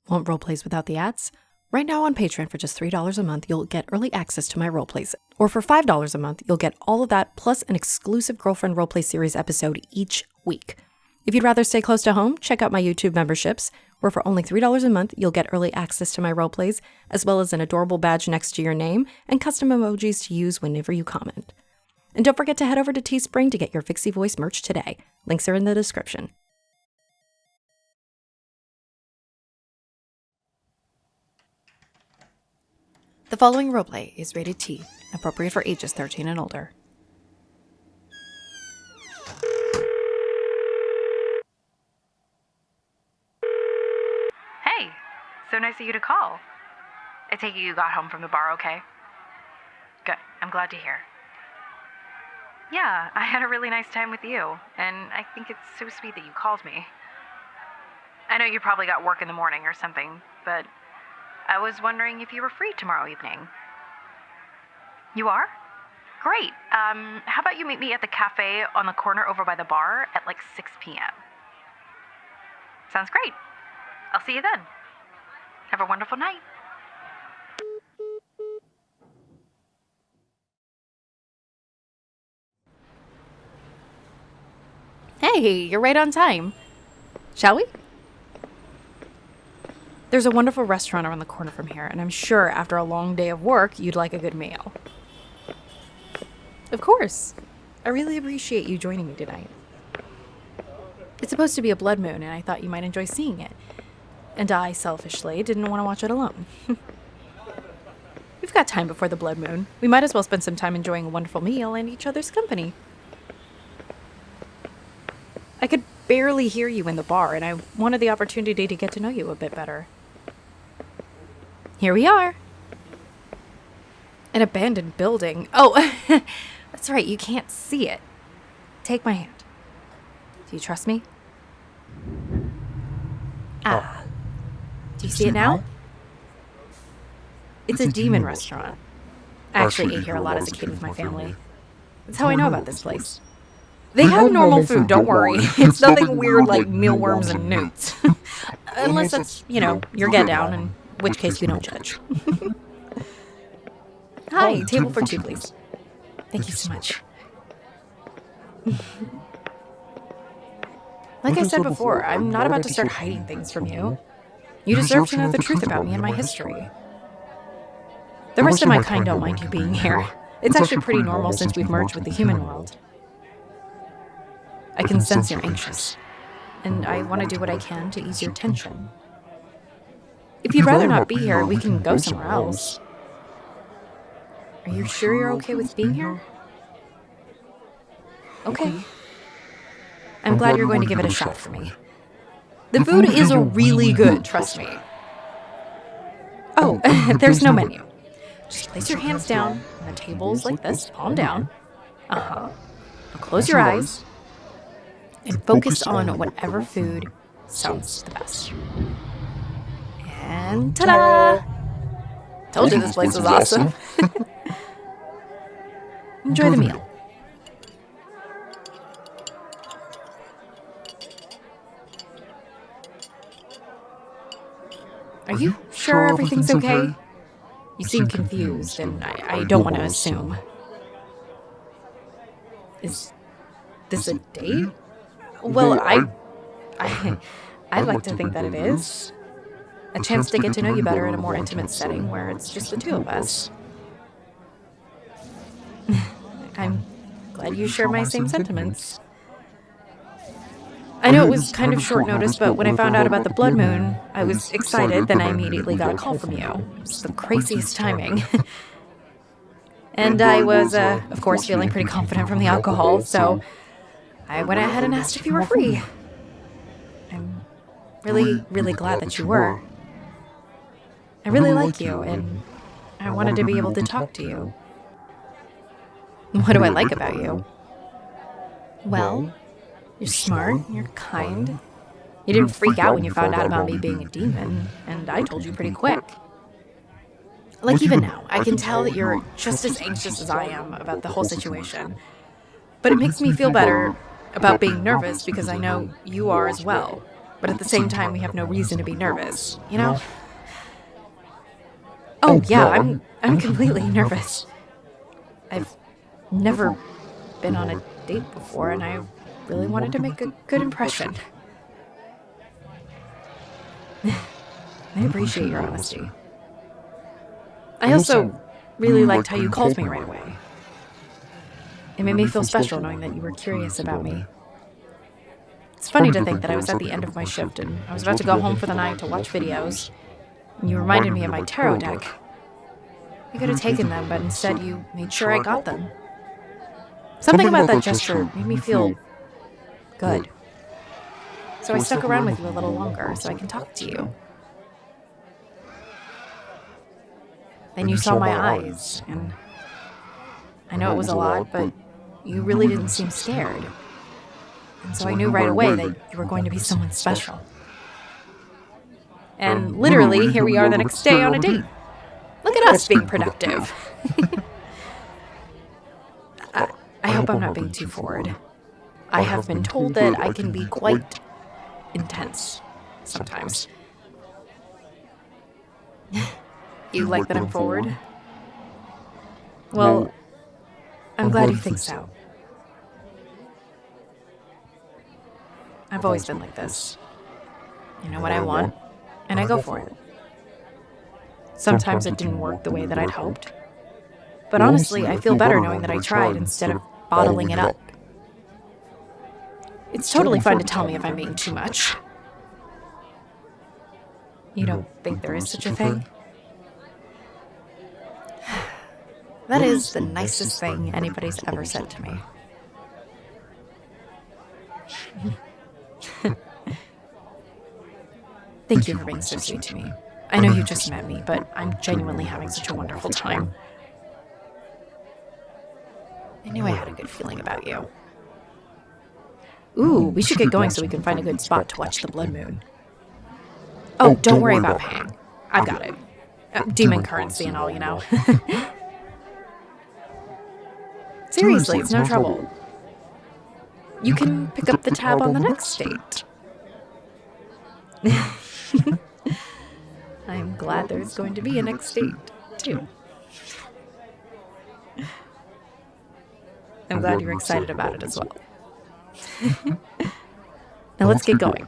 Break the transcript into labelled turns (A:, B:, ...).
A: Want roleplays without the ads? Right now on Patreon for just $3 a month, you'll get early access to my roleplays. Or for $5 a month, you'll get all of that plus an exclusive Girlfriend Roleplay series episode each week. If you'd rather stay close to home, check out my YouTube memberships, where for only $3 a month, you'll get early access to my roleplays, as well as an adorable badge next to your name and custom emojis to use whenever you comment. And don't forget to head over to Teespring to get your Vixie Voice merch today. Links are in the description. The following roleplay is rated T, appropriate for ages 13 and older.
B: Hey, so nice of you to call. I take it you got home from the bar okay? Good, I'm glad to hear. Yeah, I had a really nice time with you, and I think it's so sweet that you called me. I know you probably got work in the morning or something, but I was wondering if you were free tomorrow evening. You are? Great. How about you meet me at the cafe on the corner over by the bar at like 6 p.m.? Sounds great. I'll see you then. Have a wonderful night.
A: Hey, you're right on time. Shall we? There's a wonderful restaurant around the corner from here, and I'm sure after a long day of work, you'd like a good meal. Of course. I really appreciate you joining me tonight. It's supposed to be a blood moon, and I thought you might enjoy seeing it. And I, selfishly, didn't want to watch it alone. We've got time before the blood moon. We might as well spend some time enjoying a wonderful meal and each other's company. I could barely hear you in the bar, and I wanted the opportunity to get to know you a bit better. Here we are. An abandoned building. Oh, that's right, you can't see it. Take my hand. Do you trust me? Ah. Do you see it now? It's a demon restaurant. I actually ate here a lot as a kid with my family. That's how I know about this place. They have normal food, don't worry. It's nothing weird like mealworms and newts. Unless it's, your get down, in which case we don't judge. Hi, table for two, please. Thank you so much. Like I said before, I'm not about to start hiding things from you. You deserve to know the truth about me and my history. The rest of my kind don't mind you being here. It's actually pretty normal since we've merged with the human world. I can sense you're anxious, and I want to do what I can to ease your tension. If you'd rather not be here, we can go somewhere else. Are you sure you're okay with being here? Okay. I'm glad you're going to give it a shot for me. The food is really good, trust me. Oh, there's no menu. Just place your hands down on the tables like this, palm down. Now close your eyes. And focus on whatever food sounds the best. And ta-da! Told you this place was awesome. Enjoy the meal. Are you sure everything's okay? You seem confused, and I don't want to assume. Is this a date? Well, I'd like to think that it is. A chance to get to know you better in a more intimate setting where it's just the two of us. I'm glad you share my same sentiments. I know it was kind of short notice, but when I found out about the blood moon, I was excited, then I immediately got a call from you. It's the craziest timing. And I was, of course, feeling pretty confident from the alcohol, so I went ahead and asked if you were free. I'm really, really glad that you were. I really like you, and I wanted to be able to talk to you. What do I like about you? Well, you're smart, you're kind. You didn't freak out when you found out about me being a demon, and I told you pretty quick. Like even now, I can tell that you're just as anxious as I am about the whole situation. But it makes me feel better about being nervous because I know you are as well. But at the same time, we have no reason to be nervous, you know? Oh, yeah, I'm completely nervous. I've never been on a date before, and I really wanted to make a good impression. I appreciate your honesty. I also really liked how you called me right away. It made me feel special knowing that you were curious about me. It's funny to think that I was at the end of my shift and I was about to go home for the night to watch videos, and you reminded me of my tarot deck. You could have taken them, but instead you made sure I got them. Something about that gesture made me feel good. So I stuck around with you a little longer so I can talk to you. Then you saw my eyes, and I know it was a lot, but you really didn't seem scared. And so I knew right away that you were going to be someone special. And literally, here we are the next day on a date. Look at us being productive. I hope I'm not being too forward. I have been told that I can be quite intense sometimes. You like that I'm forward? Well, I'm glad you think so. I've always been like this. I know what I want, and I go for it. Sometimes it didn't work the way that I'd hoped. But honestly, I feel better knowing that I tried instead of bottling it up. It's totally fine to tell me if I'm being too much. You don't think there is such a thing? That is the nicest thing anybody's ever said to me. Thank you for being so sweet to me. I know you just met me, but I'm genuinely having such a wonderful time. I knew I had a good feeling about you. Ooh, we should get going so we can find a good spot to watch the blood moon. Oh, don't worry about paying. I've got it. Demon currency and all, you know. Seriously, it's no trouble. You can pick up the tab on the next date. I'm glad there's going to be a next date, too. I'm glad you're excited about it as well. Now let's get going.